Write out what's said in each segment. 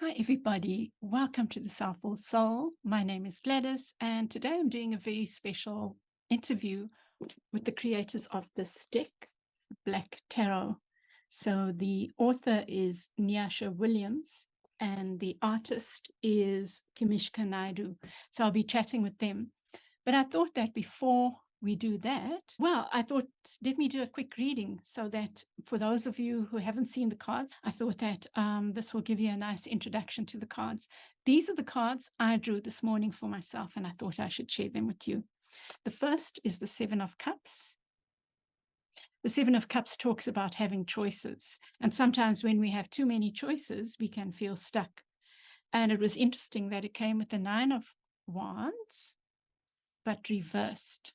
Hi, everybody. Welcome to the Soulful Soul. My name is Gladys, and today I'm doing a very special interview with the creators of this deck, Black Tarot. So the author is Nyasa Williams, and the artist is Kimishka Naidoo. So I'll be chatting with them. But I thought that before we do that, I thought, let me do a quick reading so that for those of you who haven't seen the cards, I thought that this will give you a nice introduction to the cards. These are the cards I drew this morning for myself, and I thought I should share them with you. The first is the Seven of Cups. The Seven of Cups talks about having choices. And sometimes when we have too many choices, we can feel stuck. And it was interesting that it came with the Nine of Wands, but reversed.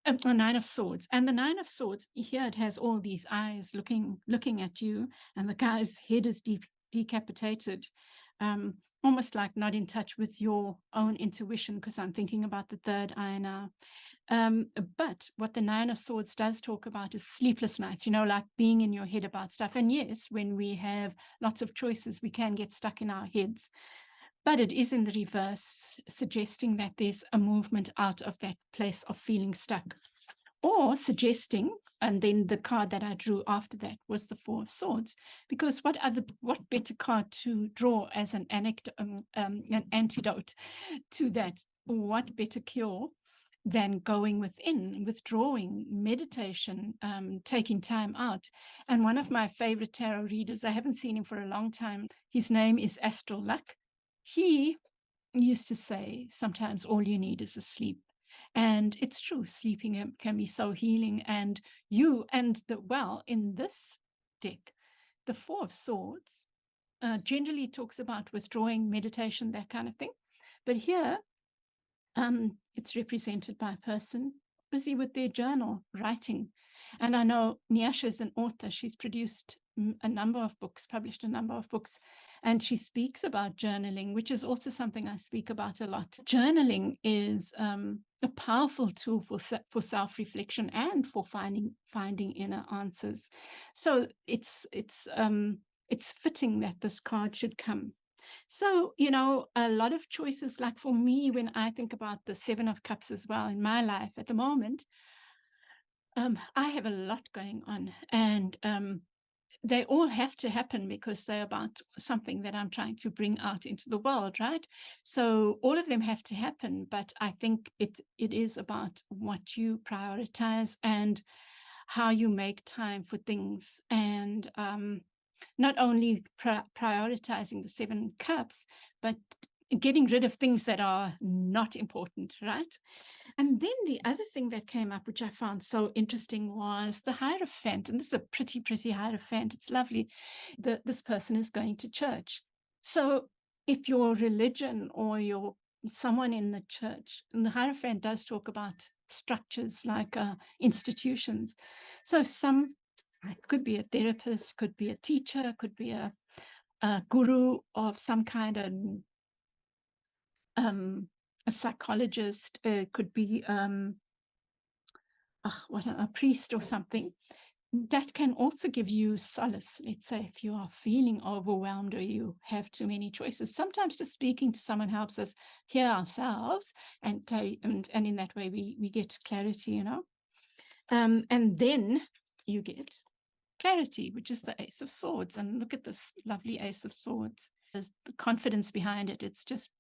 The Nine of Swords. And the Nine of Swords, here it has all these eyes looking at you, and the guy's head is decapitated, almost like not in touch with your own intuition, because I'm thinking about the third eye now. But what the Nine of Swords does talk about is sleepless nights, like being in your head about stuff. And yes, when we have lots of choices, we can get stuck in our heads. But it is in the reverse, suggesting that there's a movement out of that place of feeling stuck. Or suggesting, and then the card that I drew after that was the Four of Swords, because what better card to draw as an antidote to that? What better cure than going within, withdrawing, meditation, taking time out? And one of my favorite tarot readers, I haven't seen him for a long time, his name is Astral Luck. He used to say, sometimes all you need is a sleep. And it's true, sleeping can be so healing. And in this deck, the Four of Swords generally talks about withdrawing, meditation, that kind of thing. But here, it's represented by a person busy with their journal, writing. And I know Nyasha is an author. She's produced a number of books, published a number of books, and she speaks about journaling, which is also something I speak about a lot. Journaling is a powerful tool for self-reflection and for finding inner answers. So it's fitting that this card should come. So, a lot of choices, like for me, when I think about the Seven of Cups as well in my life at the moment, I have a lot going on, and they all have to happen because they're about something that I'm trying to bring out into the world, right? So all of them have to happen, but I think it is about what you prioritize and how you make time for things, and not only prioritizing the Seven Cups, but getting rid of things that are not important, right? And then the other thing that came up, which I found so interesting, was the Hierophant. And this is a pretty, pretty Hierophant. It's lovely. This person is going to church. So if your religion or you're someone in the church, and the Hierophant does talk about structures like institutions. So it could be a therapist, could be a teacher, could be a guru of some kind, a psychologist, could be a priest or something. That can also give you solace. Let's say if you are feeling overwhelmed or you have too many choices, sometimes just speaking to someone helps us hear ourselves, and in that way we get clarity, and then you get clarity, which is the Ace of Swords. And look at this lovely Ace of Swords. There's the confidence behind it. It's just,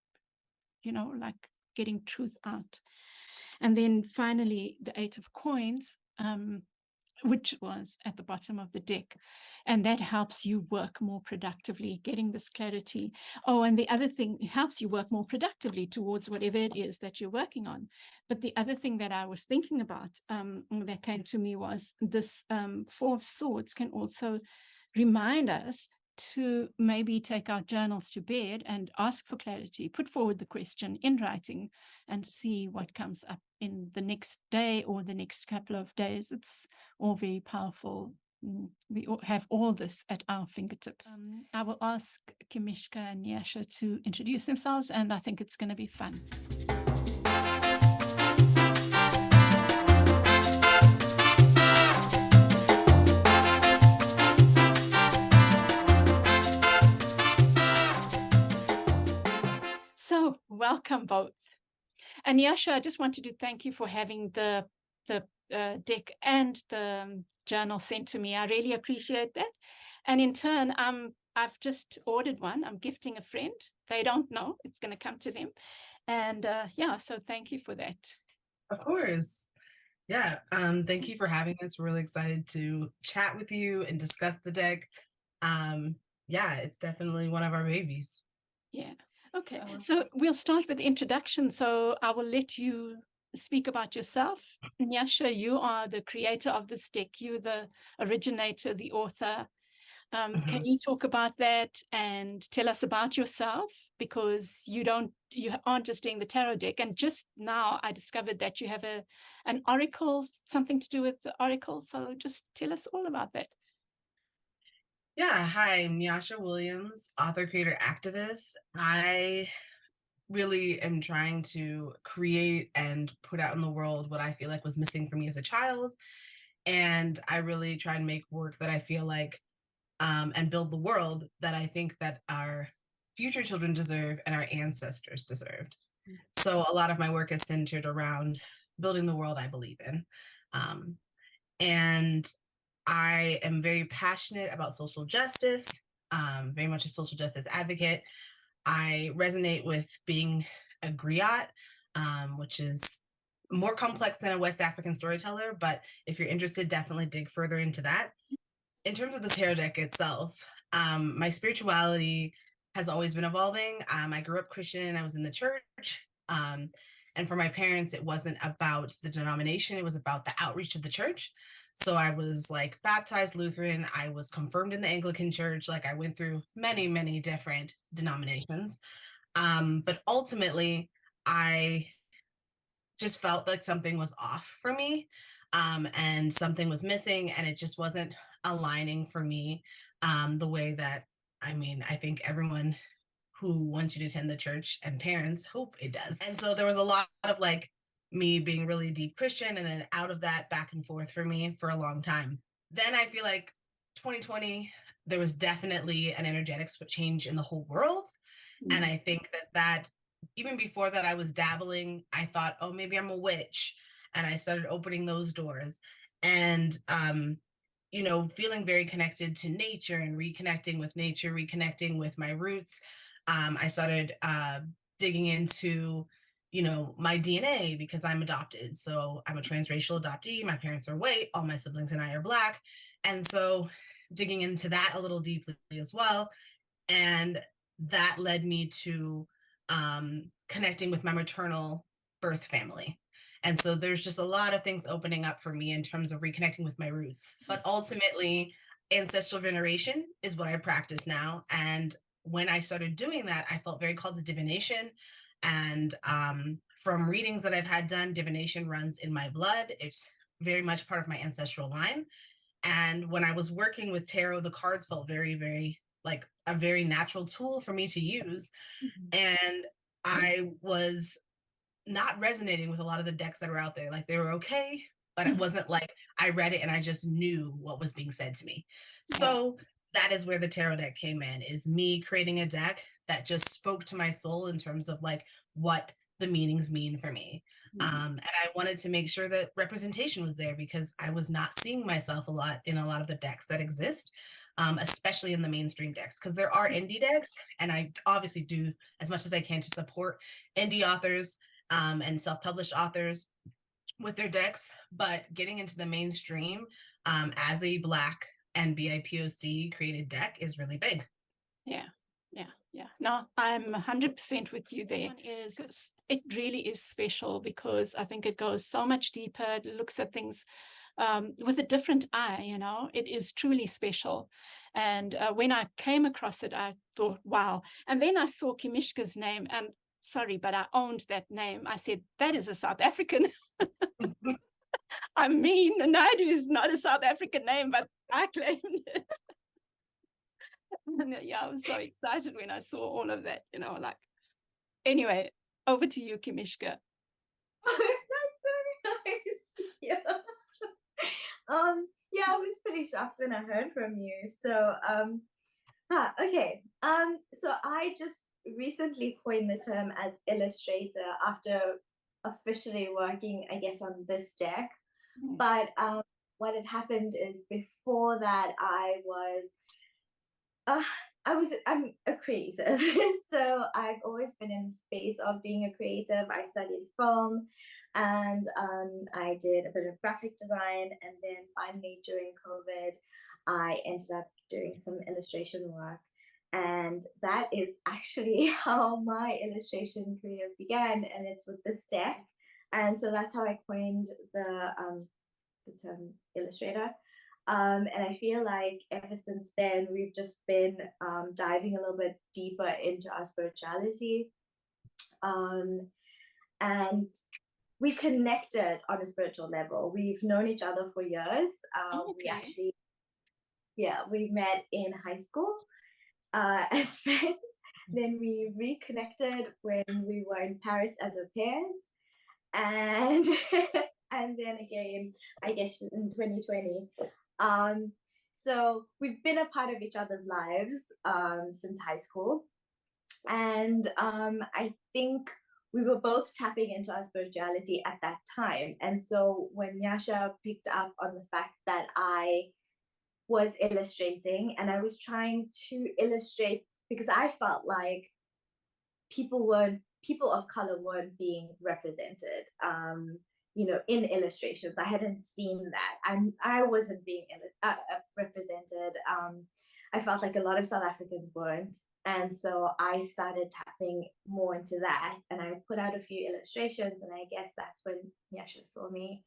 like getting truth out. And then finally, the Eight of Coins, which was at the bottom of the deck. And that helps you work more productively, getting this clarity. Oh, and the other thing, it helps you work more productively towards whatever it is that you're working on. But the other thing that I was thinking about that came to me was this Four of Swords can also remind us to maybe take our journals to bed and ask for clarity, put forward the question in writing, and see what comes up in the next day or the next couple of days. It's all very powerful. We have all this at our fingertips. I will ask Kimishka and Nyasha to introduce themselves, and I think it's going to be fun. welcome both. And Nyasha, I just wanted to thank you for having the deck and the journal sent to me. I really appreciate that. And in turn, I've just ordered one. I'm gifting a friend. They don't know it's going to come to them. And yeah, so thank you for that. Of course. Yeah. Thank you for having us. We're really excited to chat with you and discuss the deck. Yeah, it's definitely one of our babies. Yeah. Okay. So we'll start with the introduction. So I will let you speak about yourself. Nyasha, you are the creator of this deck. You're the originator, the author. Can you talk about that and tell us about yourself? Because you aren't just doing the tarot deck. And just now I discovered that you have an oracle, something to do with the oracle. So just tell us all about that. Yeah. Hi, I'm Nyasa Williams, author, creator, activist. I really am trying to create and put out in the world what I feel like was missing for me as a child. And I really try and make work that I feel like and build the world that I think that our future children deserve and our ancestors deserved. So a lot of my work is centered around building the world I believe in. And I am very passionate about social justice, very much a social justice advocate. I resonate with being a griot, which is more complex than a West African storyteller, but if you're interested, definitely dig further into that. In terms of the tarot deck itself, my spirituality has always been evolving. I grew up Christian, I was in the church. And for my parents, it wasn't about the denomination, it was about the outreach of the church. So I was like baptized Lutheran, I was confirmed in the Anglican church, like I went through many, many different denominations. But ultimately, I just felt like something was off for me, and something was missing, and it just wasn't aligning for me the way that, I mean, I think everyone who wants you to attend the church and parents hope it does. And so there was a lot of like me being really deep Christian, and then out of that back and forth for me for a long time. Then I feel like 2020, there was definitely an energetic change in the whole world. And I think that even before that, I was dabbling. I thought, oh, maybe I'm a witch. And I started opening those doors. And, feeling very connected to nature and reconnecting with nature, reconnecting with my roots. I started digging into, my DNA because I'm adopted. So I'm a transracial adoptee. My parents are white. All my siblings and I are Black. And so digging into that a little deeply as well. And that led me to connecting with my maternal birth family. And so there's just a lot of things opening up for me in terms of reconnecting with my roots. But ultimately, ancestral veneration is what I practice now. And when I started doing that, I felt very called to divination. And from readings that I've had done, divination runs in my blood. It's very much part of my ancestral line. And when I was working with tarot, the cards felt very, very like a very natural tool for me to use. And I was not resonating with a lot of the decks that were out there. Like they were okay, but it wasn't like I read it and I just knew what was being said to me. So that is where the tarot deck came in, is me creating a deck that just spoke to my soul in terms of like what the meanings mean for me. And I wanted to make sure that representation was there because I was not seeing myself a lot in a lot of the decks that exist, especially in the mainstream decks, because there are indie decks, and I obviously do as much as I can to support indie authors and self-published authors with their decks. But getting into the mainstream as a Black and BIPOC created deck is really big. Yeah. No, I'm 100% with you there. It really is special because I think it goes so much deeper. It looks at things with a different eye, it is truly special. And when I came across it, I thought, wow. And then I saw Kimishka's name, and sorry, but I owned that name. I said, that is a South African. I mean, Naidoo is not a South African name, but I claimed it. And yeah, I was so excited when I saw all of that, anyway, over to you, Kimishka. That's so nice. Yeah. Yeah, I was pretty shocked when I heard from you. So, okay. So I just recently coined the term as illustrator after officially working, I guess, on this deck. But what had happened is before that, I'm a creative. So I've always been in the space of being a creative. I studied film and I did a bit of graphic design. And then finally during COVID, I ended up doing some illustration work. And that is actually how my illustration career began. And it's with this deck. And so that's how I coined the term illustrator. And I feel like ever since then, we've just been diving a little bit deeper into our spirituality. And we connected on a spiritual level. We've known each other for years. We met in high school as friends. Then we reconnected when we were in Paris as au pairs. And and then again, I guess in 2020. So we've been a part of each other's lives since high school. And I think we were both tapping into our spirituality at that time. And so when Nyasa picked up on the fact that I was illustrating and I was trying to illustrate, because I felt like people of color weren't being represented, in illustrations. I hadn't seen that. I wasn't being represented. I felt like a lot of South Africans weren't. And so I started tapping more into that. And I put out a few illustrations. And I guess that's when Nyasa saw me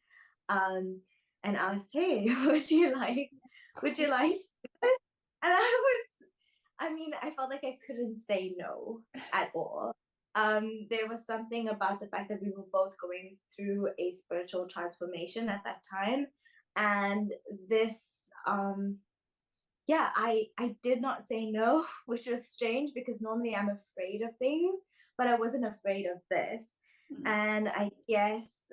and asked, hey, would you like to do this? And I felt like I couldn't say no at all. There was something about the fact that we were both going through a spiritual transformation at that time. And this, I did not say no, which was strange because normally I'm afraid of things, but I wasn't afraid of this. And I guess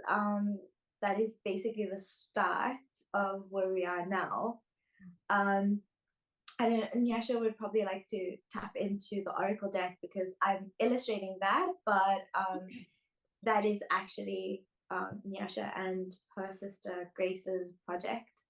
that is basically the start of where we are now. And Nyasa would probably like to tap into the Oracle deck because I'm illustrating that, but that is actually Nyasa and her sister Grace's project.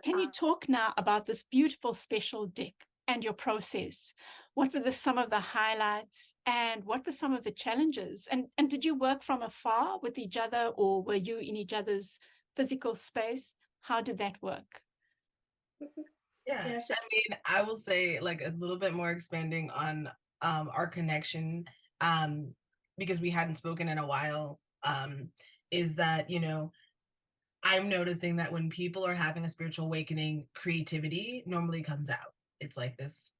Can you talk now about this beautiful special deck and your process? What were some of the highlights and what were some of the challenges? And did you work from afar with each other or were you in each other's physical space? How did that work? Yeah, I will say like a little bit more expanding on our connection because we hadn't spoken in a while, is that, I'm noticing that when people are having a spiritual awakening, creativity normally comes out. It's like this,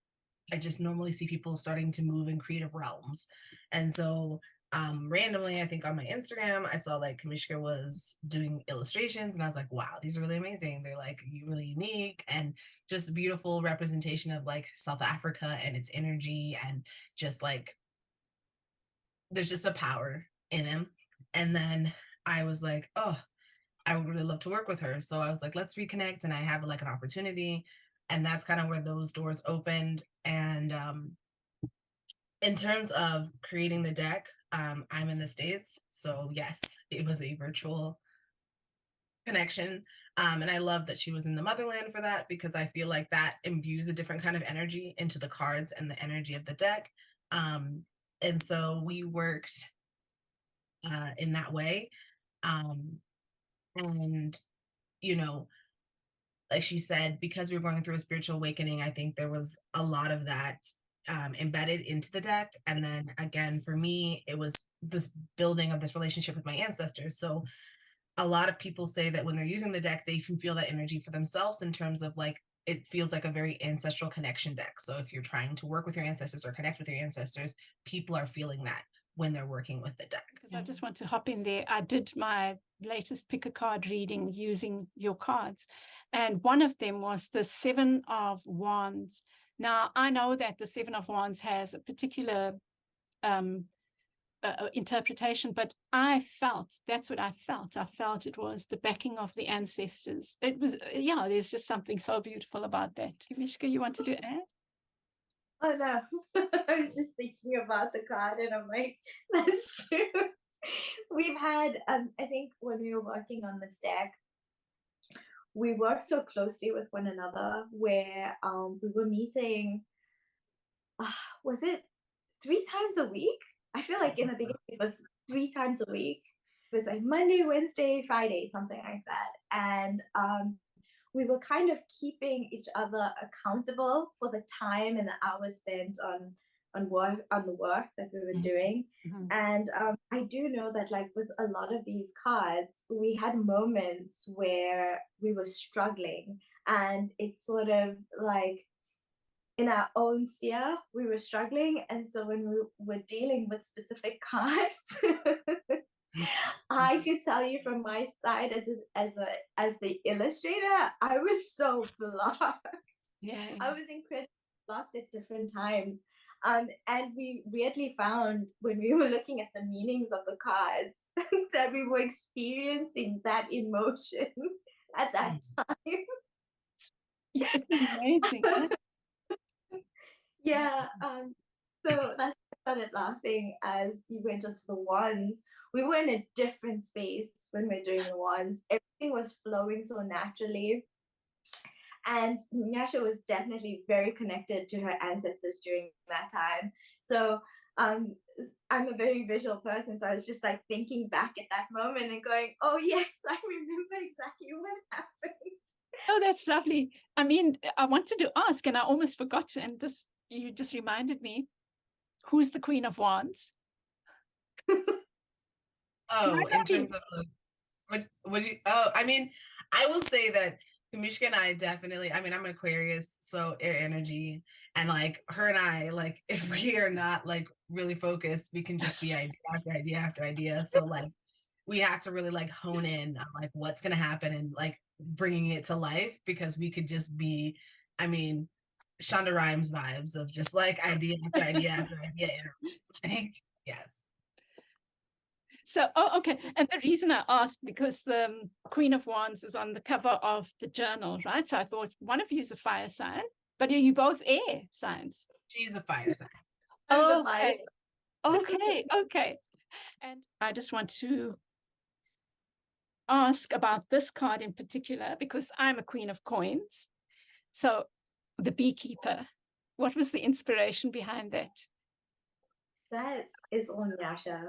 I just normally see people starting to move in creative realms. And so randomly, I think on my Instagram, I saw like Kimishka was doing illustrations and I was like, wow, these are really amazing. They're like really unique and just a beautiful representation of like South Africa and its energy and just like, there's just a power in him. And then I was like, oh, I would really love to work with her. So I was like, let's reconnect. And I have like an opportunity. And that's kind of where those doors opened. And in terms of creating the deck, I'm in the States. So yes, it was a virtual connection. And I love that she was in the motherland for that because I feel like that imbues a different kind of energy into the cards and the energy of the deck. And so we worked in that way. And, like she said, because we were going through a spiritual awakening, I think there was a lot of that embedded into the deck. And then again, for me, it was this building of this relationship with my ancestors. So a lot of people say that when they're using the deck, they can feel that energy for themselves in terms of like, it feels like a very ancestral connection deck. So if you're trying to work with your ancestors or connect with your ancestors, people are feeling that when they're working with the deck. Because I just want to hop in there. I did my latest pick a card reading using your cards. And one of them was the 7 of Wands. Now, I know that the 7 of Wands has a particular interpretation, but that's what I felt. I felt it was the backing of the ancestors. It was, there's just something so beautiful about that. Kimishka, you wanted to add? Oh no, I was just thinking about the card, and I'm like, that's true. We've had, I think when we were working on the stack, we worked so closely with one another where we were meeting, was it 3 times a week? I feel like in the beginning it was 3 times a week. It was like Monday, Wednesday, Friday, something like that. And we were kind of keeping each other accountable for the time and the hours spent on the work that we were doing. And I do know that like with a lot of these cards, we had moments where we were struggling, and it's sort of like in our own sphere we were struggling, and so when we were dealing with specific cards, I could tell you from my side as the illustrator, I was so blocked. Yeah. I was incredibly blocked at different times. And we weirdly found when we were looking at the meanings of the cards that we were experiencing that emotion at that time. Yeah, it's amazing. Yeah. So that's why I started laughing as we went into the wands. We were in a different space when we are doing the wands. Everything was flowing so naturally. And Nyasha was definitely very connected to her ancestors during that time. So I'm a very visual person. So I was just like thinking back at that moment and going, oh, yes, I remember exactly what happened. Oh, that's lovely. I mean, I wanted to ask, and I almost forgot, and this you just reminded me. Who's the Queen of Wands? Oh, in terms of what you, oh, I mean, I will say that Kimishka and I definitely, I mean, I'm an Aquarius, so air energy, and like her and I, like if we are not like really focused, we can just be idea after idea after idea. So like we have to really like hone in on like what's gonna happen and like bringing it to life, because we could just be, I mean, Shonda Rhimes vibes of just like idea after idea after idea. Like, yes. So, oh, okay. And the reason I asked, because the Queen of Wands is on the cover of the journal, right? So I thought one of you is a fire sign, but are you both air signs? She's a fire sign. I'm the Okay. fire. Okay. Okay. And I just want to ask about this card in particular, because I'm a Queen of Coins. So the beekeeper, what was the inspiration behind that? That is on Nyasha.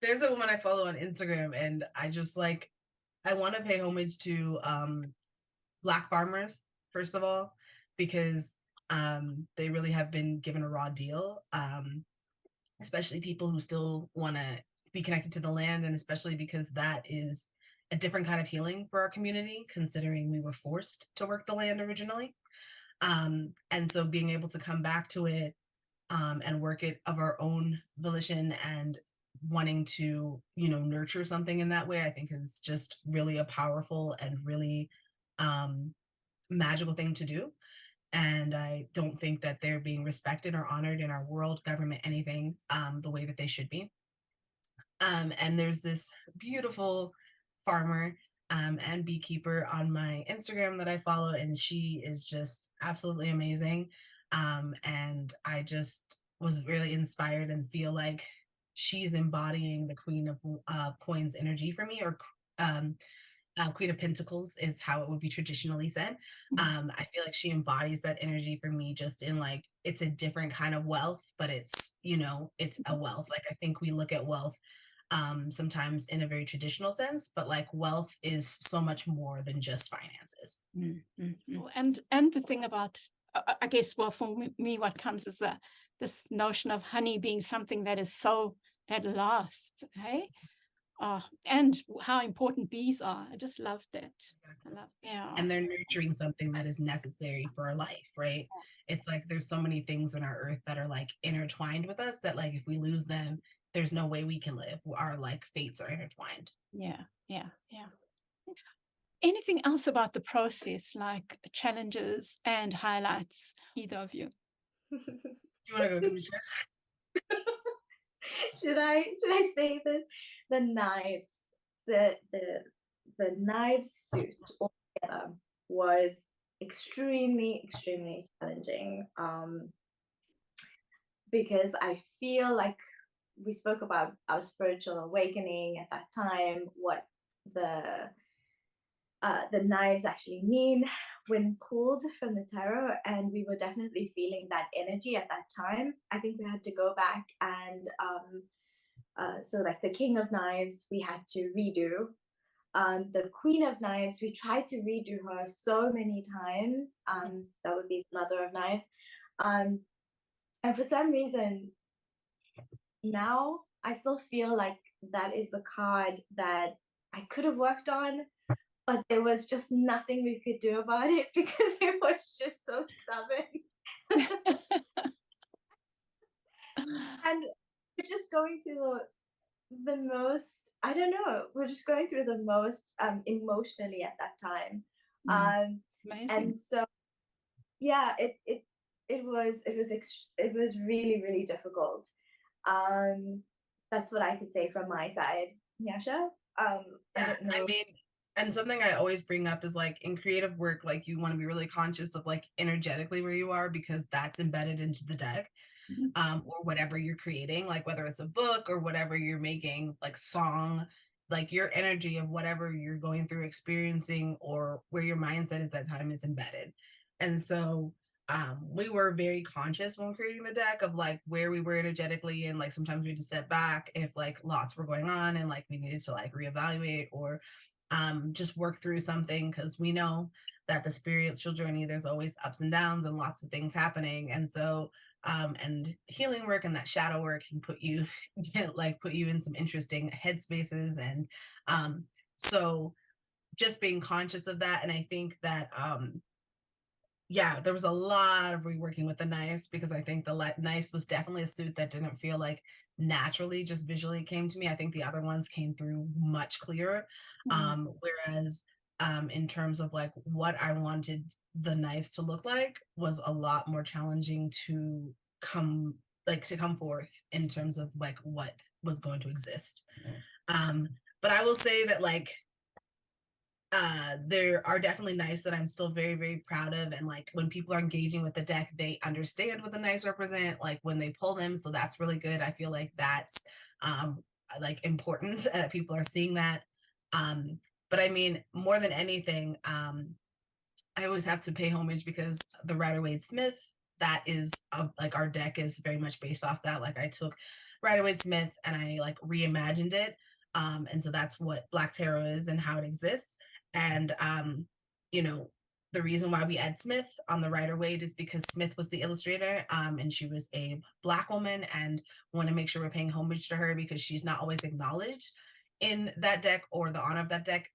There's a woman I follow on Instagram, and I just like, I want to pay homage to Black farmers, first of all, because they really have been given a raw deal, especially people who still want to be connected to the land, and especially because that is a different kind of healing for our community, considering we were forced to work the land originally. And so being able to come back to it and work it of our own volition and wanting to, you know, nurture something in that way, I think is just really a powerful and really magical thing to do. And I don't think that they're being respected or honored in our world, government, anything, the way that they should be. And there's this beautiful farmer and beekeeper on my Instagram that I follow, and she is just absolutely amazing. And I just was really inspired and feel like she's embodying the Queen of Coins energy for me, or Queen of Pentacles is how it would be traditionally said. I feel like she embodies that energy for me, just in like, it's a different kind of wealth, but it's, you know, it's a wealth. Like I think we look at wealth sometimes in a very traditional sense, but like wealth is so much more than just finances. And the thing about, I guess, well, for me, what comes is this notion of honey being something that is so, that lasts, hey? And how important bees are. I just love that. Exactly. Yeah. And they're nurturing something that is necessary for our life, right? It's like there's so many things in our earth that are like intertwined with us that like if we lose them, there's no way we can live. Our like fates are intertwined. Yeah. Anything else about the process, like challenges and highlights, either of you? Do you want to go, Kamisha? Should I say that the knives, the knife suit altogether was extremely challenging. because I feel like we spoke about our spiritual awakening at that time, what the knives actually mean when pulled from the tarot, and we were definitely feeling that energy at that time. I think we had to go back and so like the King of Knives we had to redo. The Queen of Knives, we tried to redo her so many times. That would be the Mother of Knives. And for some reason, now I still feel like that is the card that I could have worked on, but there was just nothing we could do about it because it was just so stubborn. And we're just going through the most, I don't know, we're just going through the most emotionally at that time. Amazing. And so yeah, it was it was really, really difficult. That's what I could say from my side. Nyasha? I don't know. I mean, and something I always bring up is like in creative work, like you want to be really conscious of like energetically where you are, because that's embedded into the deck. Or whatever you're creating, like whether it's a book or whatever you're making, like song, like your energy of whatever you're going through, experiencing, or where your mindset is that time is embedded. And so we were very conscious when creating the deck of like where we were energetically, and like sometimes we had to step back if like lots were going on and like we needed to like reevaluate or just work through something, because we know that the spiritual journey, there's always ups and downs and lots of things happening. And so and healing work and that shadow work can put you put you in some interesting headspaces. And so just being conscious of that. And I think that yeah, there was a lot of reworking with the knives, because I think the knives was definitely a suit that didn't feel like naturally just visually came to me. I think the other ones came through much clearer. Whereas in terms of like what I wanted the knives to look like was a lot more challenging to come forth in terms of like what was going to exist. But I will say that like there are definitely knives that I'm still very, very proud of. And like when people are engaging with the deck, they understand what the knives represent, like when they pull them. So that's really good. I feel like that's like important that people are seeing that. But I mean, more than anything, I always have to pay homage because the Rider-Waite-Smith, that is like our deck is very much based off that. Like I took Rider-Waite-Smith and I like reimagined it. And so that's what Black Tarot is and how it exists. And you know, the reason why we add Smith on the Rider-Waite is because Smith was the illustrator, and she was a Black woman, and want to make sure we're paying homage to her because she's not always acknowledged in that deck or the honor of that deck,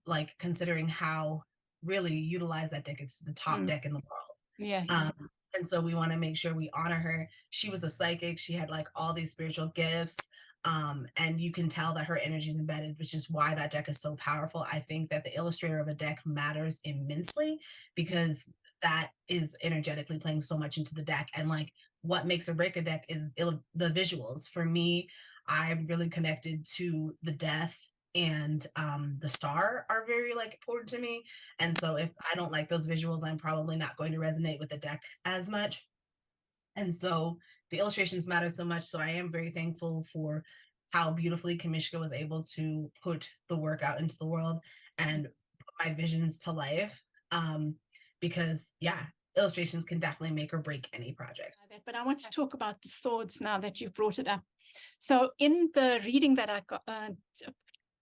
like considering how really utilized that deck. It's the top deck in the world. Yeah. And so we want to make sure we honor her. She was a psychic. She had like all these spiritual gifts. And you can tell that her energy is embedded, which is why that deck is so powerful. I think that the illustrator of a deck matters immensely because that is energetically playing so much into the deck. And like what makes or break a deck is the visuals. For me, I'm really connected to the death and the star are very like important to me. And so if I don't like those visuals, I'm probably not going to resonate with the deck as much. And so the illustrations matter so much. So I am very thankful for how beautifully Kimishka was able to put the work out into the world and put my visions to life. Because yeah, illustrations can definitely make or break any project. But I want to talk about the swords now that you've brought it up. So in the reading that I got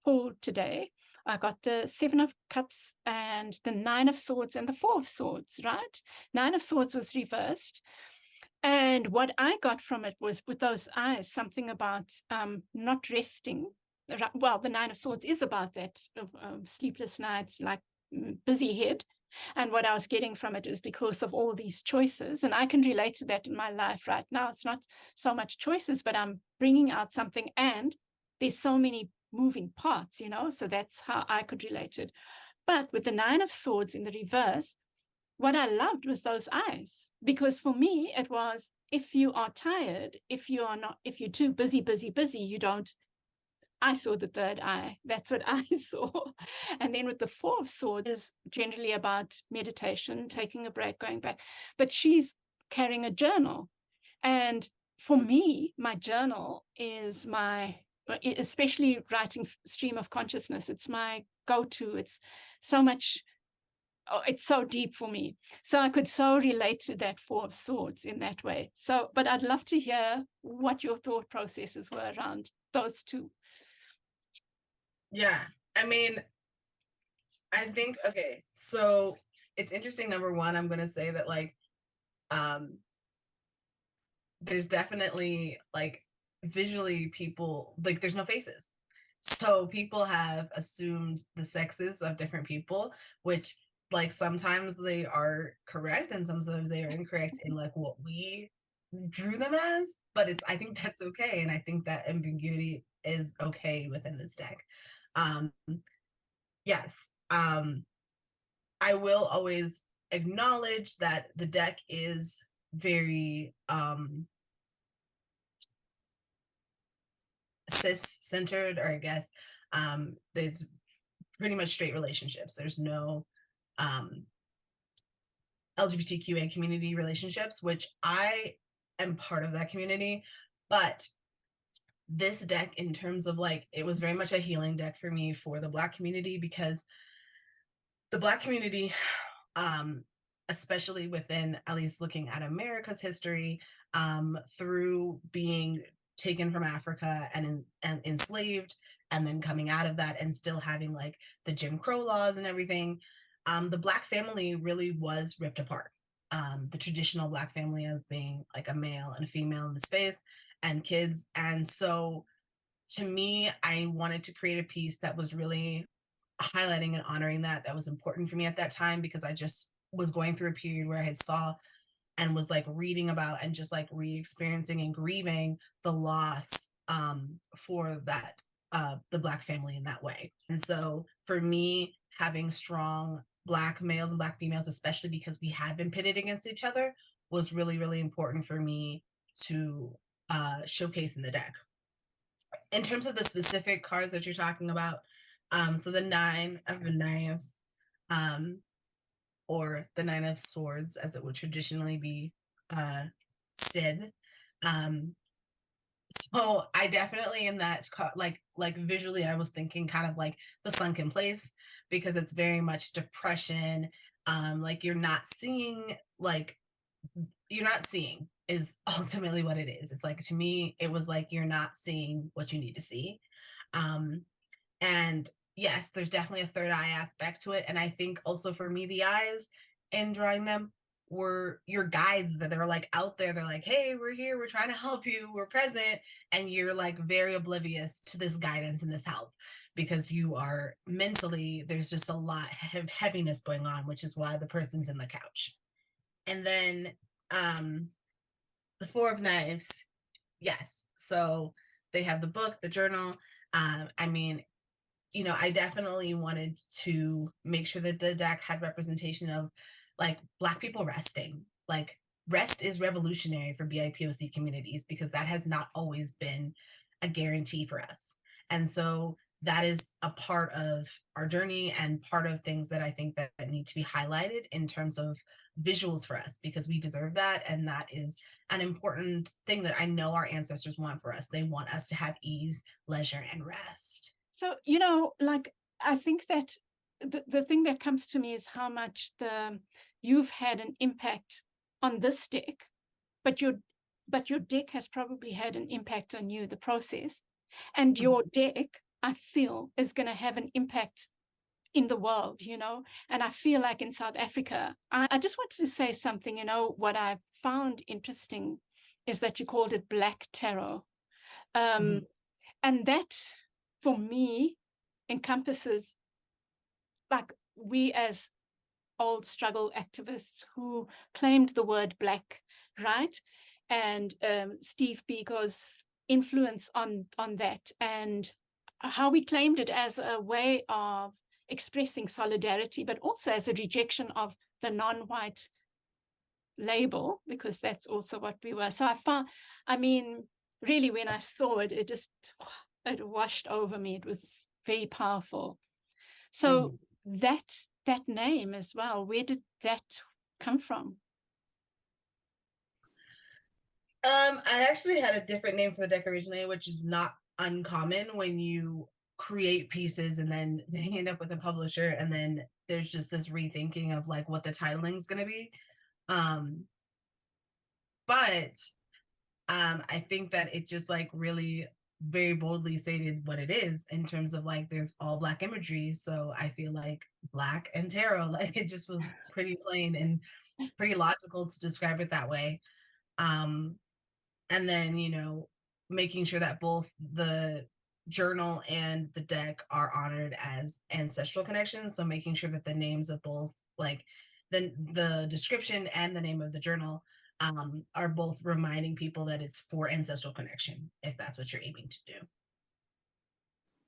for today, I got the 7 of Cups and the 9 of Swords and the 4 of Swords, right? 9 of Swords was reversed. And what I got from it was, with those eyes, something about not resting. Well, the 9 of Swords is about that, sleepless nights, like busy head. And what I was getting from it is because of all these choices, and I can relate to that in my life right now. It's not so much choices, but I'm bringing out something, and there's so many moving parts, you know, so that's how I could relate to it. But with the 9 of Swords in the reverse, what I loved was those eyes, because for me, it was, if you are tired, if you're too busy, you don't. I saw the third eye. That's what I saw. And then with the 4 of Swords is generally about meditation, taking a break, going back. But she's carrying a journal. And for me, my journal is especially writing stream of consciousness. It's my go-to. It's so much, it's so deep for me. So I could so relate to that Four of Swords in that way. So, but I'd love to hear what your thought processes were around those two. Yeah, I mean, I think, okay, so it's interesting. Number one, I'm going to say that like, there's definitely like visually people, like there's no faces. So people have assumed the sexes of different people, which like sometimes they are correct and sometimes they are incorrect in like what we drew them as, but I think that's okay. And I think that ambiguity is okay within this deck. Yes. I will always acknowledge that the deck is very cis-centered, or I guess there's pretty much straight relationships. There's no LGBTQA community relationships, which I am part of that community. But this deck, in terms of like, it was very much a healing deck for me for the Black community, because the Black community, especially within at least looking at America's history, through being taken from Africa and enslaved, and then coming out of that and still having like the Jim Crow laws and everything, the Black family really was ripped apart. The traditional Black family of being like a male and a female in the space and kids. And so to me, I wanted to create a piece that was really highlighting and honoring that. That was important for me at that time, because I just was going through a period where I had saw and was like reading about and just like re-experiencing and grieving the loss for that the Black family in that way. And so for me, having strong Black males and Black females, especially because we had been pitted against each other, was really, really important for me to showcase in the deck. In terms of the specific cards that you're talking about, so the Nine of Knives, or the Nine of Swords, as it would traditionally be said. So I definitely in that like visually, I was thinking kind of like the sunken place, because it's very much depression. Like you're not seeing is ultimately what it is. It's like, to me, it was like you're not seeing what you need to see. And yes, there's definitely a third eye aspect to it. And I think also for me, the eyes in drawing them were your guides, that they're like out there. They're like, hey, we're here. We're trying to help you. We're present. And you're like very oblivious to this guidance and this help, because you are mentally, there's just a lot of heaviness going on, which is why the person's in the couch. And then the Four of Knives. Yes. So they have the book, the journal. I mean, you know, I definitely wanted to make sure that the deck had representation of like Black people resting. Like rest is revolutionary for BIPOC communities, because that has not always been a guarantee for us. And so that is a part of our journey and part of things that I think that need to be highlighted in terms of visuals for us, because we deserve that. And that is an important thing that I know our ancestors want for us. They want us to have ease, leisure, and rest. So, you know, like, I think that the thing that comes to me is how much you've had an impact on this deck, but your deck has probably had an impact on you, the process. And your deck, I feel, is going to have an impact in the world, you know. And I feel like in South Africa, I just wanted to say something, you know, what I found interesting is that you called it Black Tarot. And that, for me, encompasses like we as old struggle activists who claimed the word Black, right? And Steve Biko's influence on that, and how we claimed it as a way of expressing solidarity, but also as a rejection of the non-white label, because that's also what we were. So I mean, really, when I saw it, it washed over me. It was very powerful. So that name as well, where did that come from? I actually had a different name for the deck originally, which is not uncommon when you create pieces and then they end up with a publisher and then there's just this rethinking of like what the titling is going to be. Um, but I think that it just like really very boldly stated what it is in terms of like there's all Black imagery. So I feel like Black and tarot, like it just was pretty plain and pretty logical to describe it that way. Um, and then, you know, making sure that both the journal and the deck are honored as ancestral connections. So making sure that the names of both, like the description and the name of the journal, are both reminding people that it's for ancestral connection, if that's what you're aiming to do.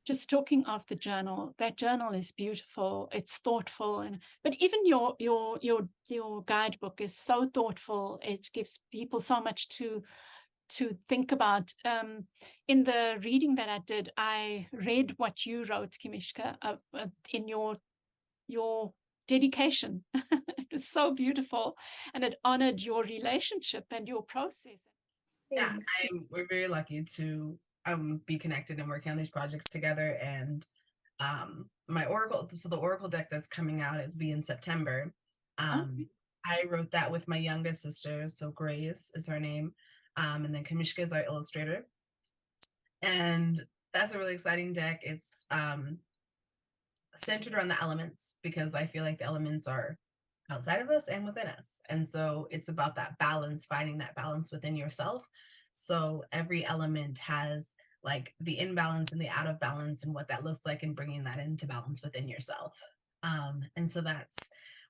Just talking of the journal, that journal is beautiful. It's thoughtful, and but even your guidebook is so thoughtful. It gives people so much to think about. In the reading that I did, I read what you wrote, Kimishka, in your dedication. It was so beautiful, and it honored your relationship and your process. Yeah, we're very lucky to be connected and working on these projects together. And my Oracle, so the Oracle deck that's coming out is be in September. I wrote that with my youngest sister, so Grace is her name, and then Kimishka is our illustrator. And that's a really exciting deck. It's centered around the elements because I feel like the elements are outside of us and within us. And so it's about that balance, finding that balance within yourself. So every element has like the imbalance and the out of balance and what that looks like and bringing that into balance within yourself. And so that's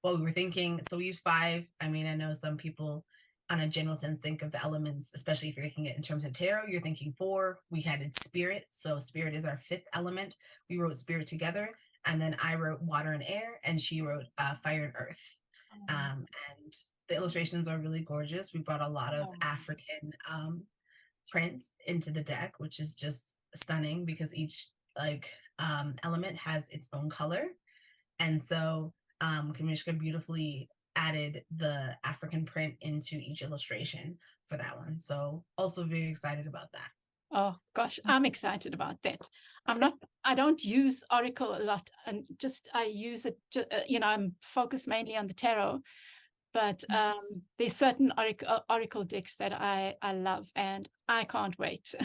what we were thinking. So we use 5. I mean, I know some people on a general sense think of the elements, especially if you're thinking it in terms of tarot, you're thinking 4. We had spirit. So spirit is our 5th element. We wrote spirit together. And then I wrote water and air and she wrote fire and earth. And the illustrations are really gorgeous. We brought a lot of African print into the deck, which is just stunning because each element has its own color. And so Kimishka beautifully added the African print into each illustration for that one. So also very excited about that. Oh gosh, I'm excited about that. I don't use Oracle a lot, and I use it, I'm focused mainly on the tarot, but there's certain Oracle decks that I love and I can't wait.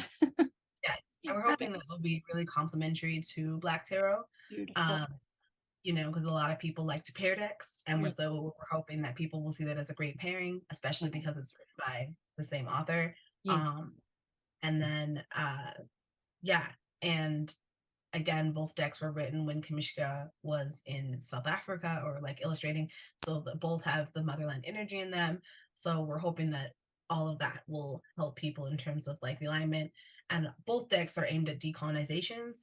Yes, and we're hoping that will be really complementary to Black Tarot. Beautiful. Because a lot of people like to pair decks, and we're hoping that people will see that as a great pairing, especially because it's written by the same author. Yes. And then and again, both decks were written when Kimishka was in South Africa or like illustrating, so both have the motherland energy in them. So we're hoping that all of that will help people in terms of like the alignment. And both decks are aimed at decolonization,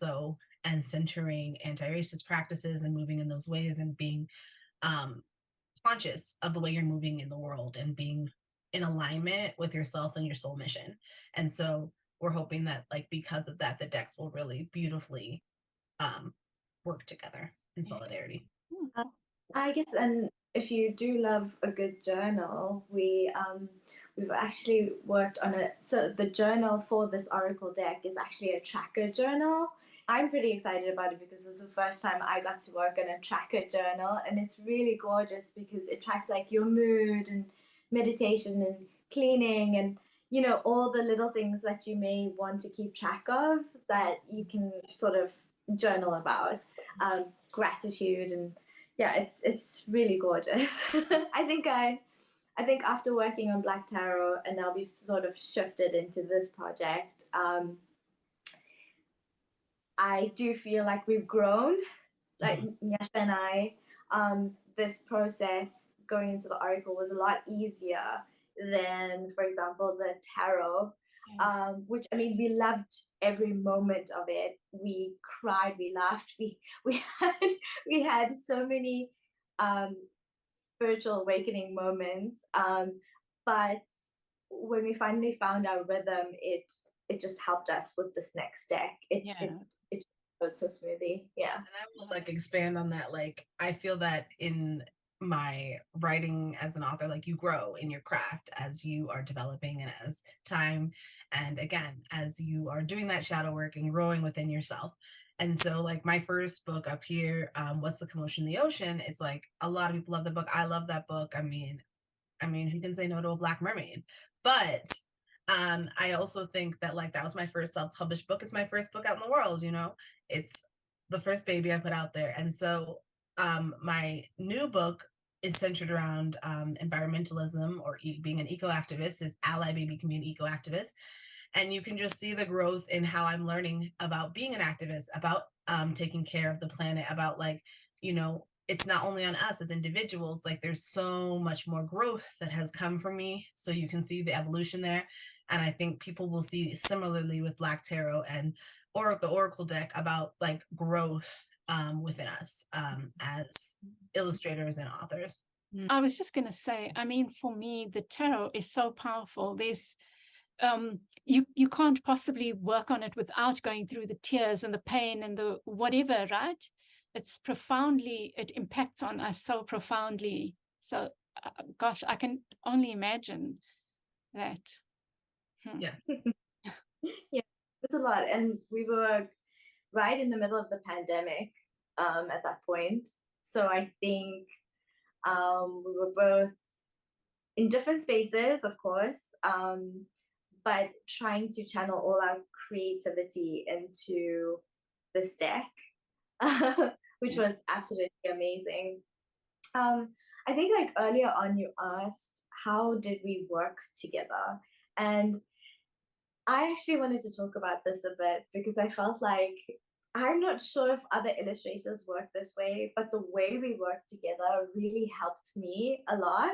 and centering anti-racist practices and moving in those ways and being conscious of the way you're moving in the world and being in alignment with yourself and your soul mission. And so we're hoping that like because of that, the decks will really beautifully work together in solidarity. I guess, and if you do love a good journal, we've actually worked on it. So the journal for this Oracle deck is actually a tracker journal. I'm pretty excited about it because it's the first time I got to work on a tracker journal, and it's really gorgeous because it tracks like your mood and meditation and cleaning and all the little things that you may want to keep track of that you can sort of journal about, gratitude, and it's really gorgeous. I think after working on Black Tarot and now we've sort of shifted into this project, I do feel like we've grown, like Nyasa and I. This process going into the Oracle was a lot easier than, for example, the tarot, which, I mean, we loved every moment of it. We cried, we laughed, we had so many spiritual awakening moments. But when we finally found our rhythm, it just helped us with this next deck. It flowed so smoothly. Yeah. And I will like expand on that. Like I feel that in my writing as an author, like you grow in your craft as you are developing and as time, and again, as you are doing that shadow work and growing within yourself. And so like my first book up here, What's the Commotion in the Ocean? It's like a lot of people love the book. I love that book. I mean, who can say no to a Black mermaid? But I also think that like that was my first self-published book. It's my first book out in the world, you know. It's the first baby I put out there. And so my new book is centered around environmentalism, or being an eco-activist, is Ally Baby Can Be an Eco-Activist. And you can just see the growth in how I'm learning about being an activist, about taking care of the planet, about like, you know, it's not only on us as individuals, like there's so much more growth that has come from me. So you can see the evolution there. And I think people will see similarly with Black Tarot and or the Oracle deck about like growth within us as illustrators and authors. I was just going to say, I mean, for me, the tarot is so powerful. There's you can't possibly work on it without going through the tears and the pain and the whatever, right? It's profoundly, it impacts on us so profoundly. So gosh, I can only imagine that. Yeah. Yeah, it's a lot. And we were right in the middle of the pandemic at that point. So I think we were both in different spaces, of course, but trying to channel all our creativity into this deck, which was absolutely amazing. I think like earlier on you asked, how did we work together? And I actually wanted to talk about this a bit because I felt like I'm not sure if other illustrators work this way, but the way we work together really helped me a lot.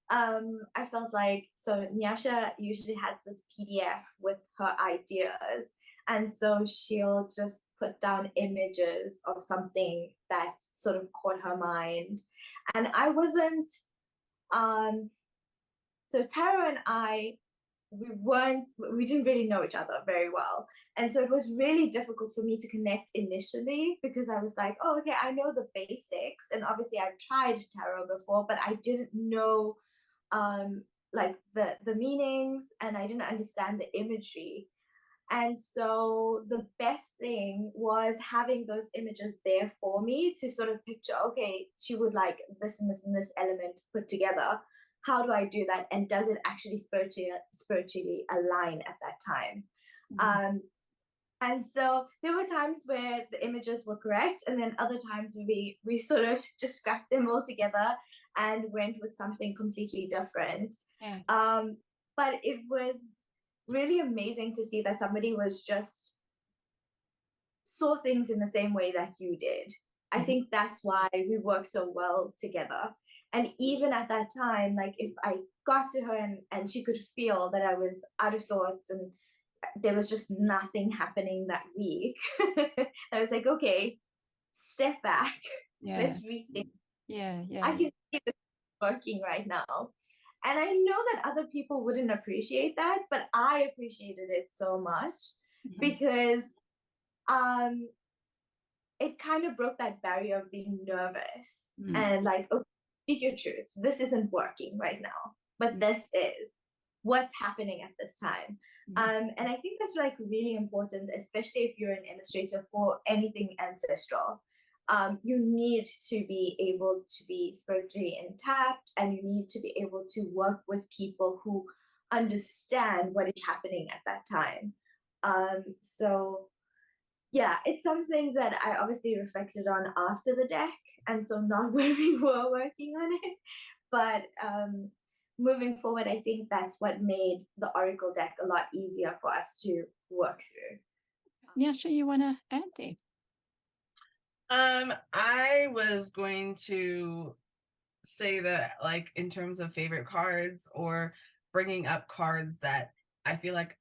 I felt like, so Nyasha usually has this PDF with her ideas, and so she'll just put down images of something that sort of caught her mind. And I wasn't, so Tara and I, we didn't really know each other very well, and so it was really difficult for me to connect initially because I was like, oh, okay, I know the basics, and obviously I've tried tarot before, but I didn't know like the meanings, and I didn't understand the imagery. And so the best thing was having those images there for me to sort of picture, okay, she would like this and this and this element put together. How do I do that? And does it actually spiritually align at that time? And so there were times where the images were correct, and then other times we sort of just scrapped them all together and went with something completely different. Yeah. But it was really amazing to see that somebody was just saw things in the same way that you did. I think that's why we work so well together. And even at that time, like if I got to her and she could feel that I was out of sorts and there was just nothing happening that week, I was like, okay, step back. Yeah. Let's rethink. Yeah. I can see this working right now. And I know that other people wouldn't appreciate that, but I appreciated it so much because it kind of broke that barrier of being nervous and like, okay, speak your truth. This isn't working right now, but this is what's happening at this time. And I think that's like really important, especially if you're an illustrator for anything ancestral. You need to be able to be spiritually intact, and you need to be able to work with people who understand what is happening at that time. So yeah, it's something that I obviously reflected on after the deck, and so not when we were working on it, but moving forward, I think that's what made the Oracle deck a lot easier for us to work through. Yeah, sure. You want to add there? I was going to say that, like, in terms of favorite cards or bringing up cards that I feel like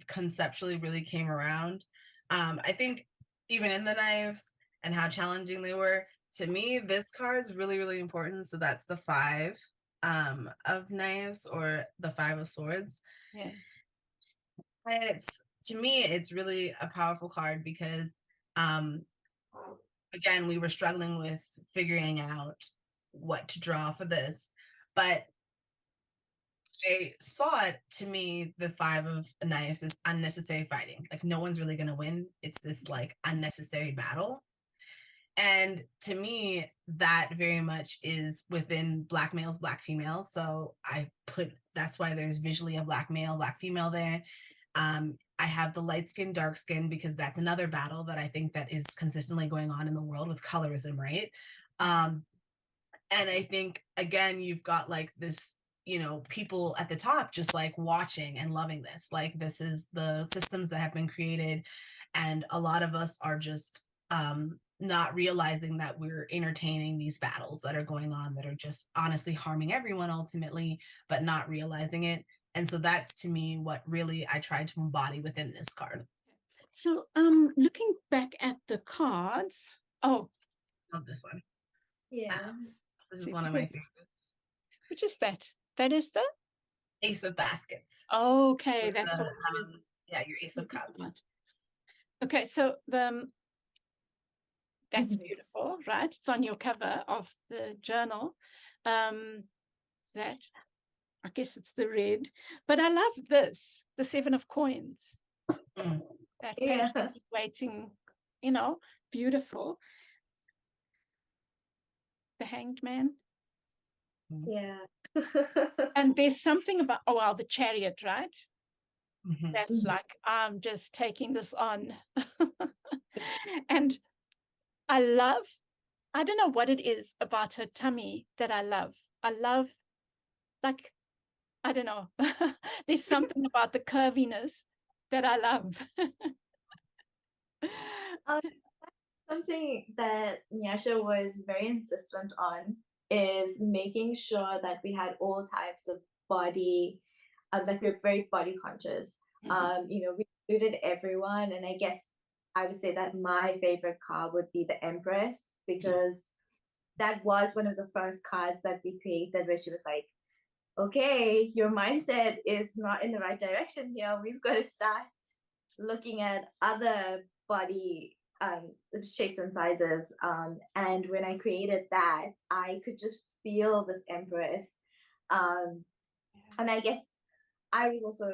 conceptually really came around. I think even in the knives and how challenging they were, to me, this card is really, really important. So that's the 5 of knives, or the 5 of swords. Yeah. And to me, it's really a powerful card because again, we were struggling with figuring out what to draw for this, but I saw it, to me, the Five of Knives is unnecessary fighting. Like, no one's really going to win. It's this like unnecessary battle. And to me, that very much is within Black males, Black females. So that's why there's visually a Black male, Black female there. I have the light skin, dark skin, because that's another battle that I think that is consistently going on in the world with colorism, right? And I think, again, you've got like this, people at the top just like watching and loving this. Like, this is the systems that have been created. And a lot of us are just not realizing that we're entertaining these battles that are going on that are just honestly harming everyone ultimately, but not realizing it. And so that's, to me, what really I tried to embody within this card. So looking back at the cards, love this one. Yeah. This is one of my favorites. Which is that? That is the Ace of Baskets. Okay, that's the one. Yeah, your Ace of Cups. Okay, so that's beautiful, right? It's on your cover of the journal. That, I guess it's the red, but I love this, the Seven of Coins. That waiting, beautiful. The Hanged Man. Yeah. And there's something about, the Chariot, right? Mm-hmm. That's like, I'm just taking this on. And I don't know what it is about her tummy that I love. Like, I don't know. There's something about the curviness that I love. Something that Nyasha was very insistent on is making sure that we had all types of body, that we're very body conscious. We included everyone, and I guess I would say that my favorite card would be the Empress, because that was one of the first cards that we created where she was like, okay, your mindset is not in the right direction here. We've got to start looking at other body shapes and sizes. And when I created that, I could just feel this Empress. And I guess I was also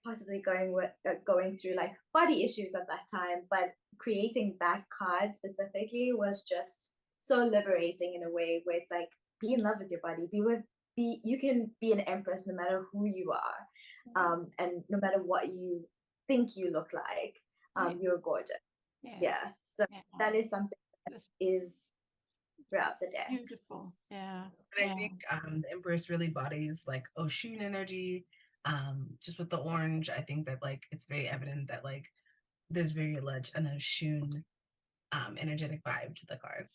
possibly going through like body issues at that time, but creating that card specifically was just so liberating in a way where it's like, be in love with your body, you can be an empress no matter who you are, and no matter what you think you look like, you're gorgeous. So that is something that is throughout the day. Beautiful. And I think the Empress really embodies like Oshun energy. Just with the orange, I think that like it's very evident that like there's very much an Oshun energetic vibe to the card.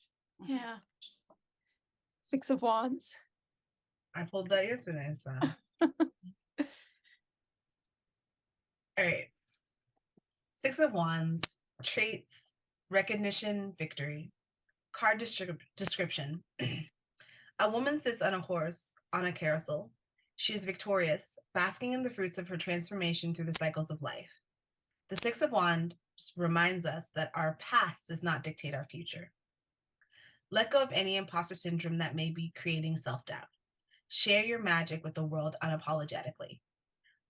Yeah. Six of Wands. I pulled that yesterday, so. All right. Six of Wands, traits, recognition, victory. Card description. A woman sits on a horse on a carousel. She is victorious, basking in the fruits of her transformation through the cycles of life. The Six of Wands reminds us that our past does not dictate our future. Let go of any imposter syndrome that may be creating self-doubt. Share your magic with the world unapologetically.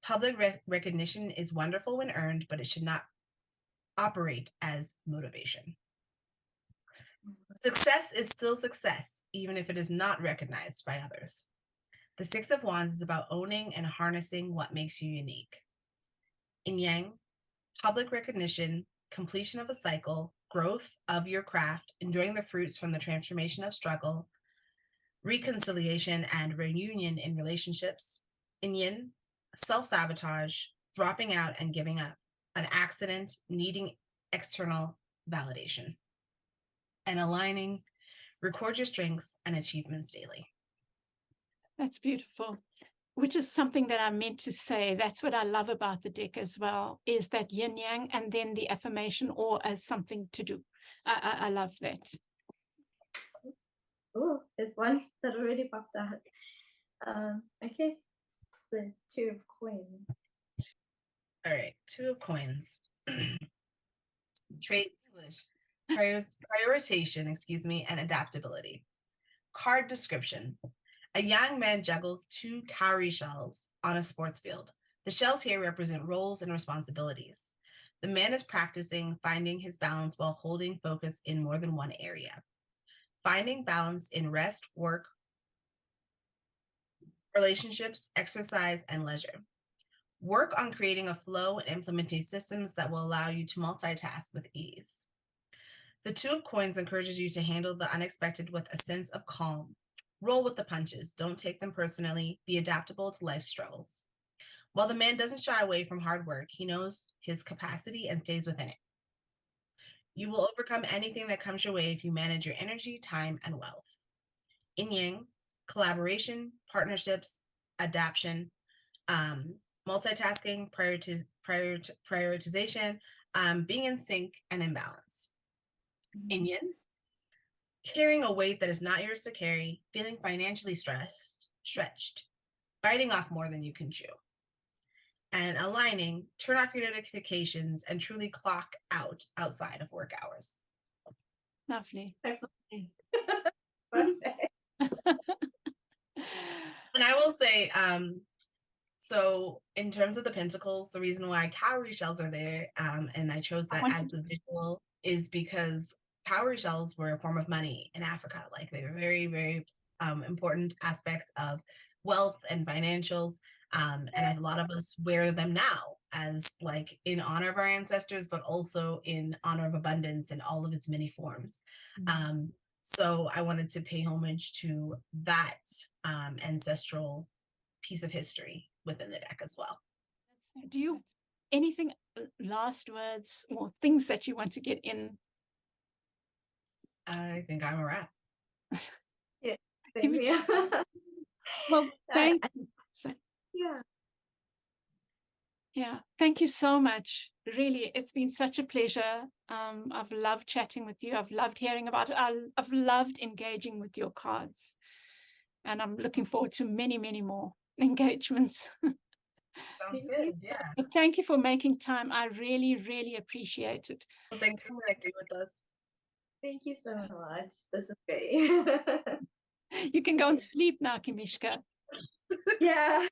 Public recognition is wonderful when earned, but it should not operate as motivation. Success is still success, even if it is not recognized by others. The Six of Wands is about owning and harnessing what makes you unique. In Yang, public recognition, completion of a cycle, growth of your craft, enjoying the fruits from the transformation of struggle, reconciliation and reunion in relationships. In Yin, self-sabotage, dropping out and giving up, an accident, needing external validation. And aligning, record your strengths and achievements daily. That's beautiful, which is something that I meant to say. That's what I love about the deck as well, is that yin yang and then the affirmation or as something to do. I love that. Oh, there's one that already popped out. Okay, it's the Two of Coins. All right, Two of Coins. Traits, prioritization, and adaptability. Card description. A young man juggles 2 cowrie shells on a sports field. The shells here represent roles and responsibilities. The man is practicing finding his balance while holding focus in more than one area. Finding balance in rest, work, relationships, exercise, and leisure. Work on creating a flow and implementing systems that will allow you to multitask with ease. The 2 of coins encourages you to handle the unexpected with a sense of calm. Roll with the punches. Don't take them personally. Be adaptable to life's struggles. While the man doesn't shy away from hard work, he knows his capacity and stays within it. You will overcome anything that comes your way if you manage your energy, time, and wealth. Yin Yang, collaboration, partnerships, adaptation, multitasking, prioritization, being in sync and in balance. Yin Yang, carrying a weight that is not yours to carry, feeling financially stretched, biting off more than you can chew. And aligning, turn off your notifications and truly clock out outside of work hours. Lovely. Perfect. And I will say, so in terms of the pentacles, the reason why cowrie shells are there, and I chose that as the visual, is because cowrie shells were a form of money in Africa. Like they were very, very important aspect of wealth and financials. And a lot of us wear them now as like in honor of our ancestors, but also in honor of abundance in all of its many forms. So I wanted to pay homage to that ancestral piece of history within the deck as well. Do you anything last words or things that you want to get in? I think I'm a wrap. Yeah. Same here. Well, thank you. Yeah. Yeah, thank you so much. Really, it's been such a pleasure. I've loved chatting with you. I've loved hearing about it. I've loved engaging with your cards. And I'm looking forward to many, many more engagements. Sounds good. Yeah. But thank you for making time. I really, really appreciate it. Well, thanks for connecting with us. Thank you so much. This is great. You can go and sleep now, Kimishka. Yeah.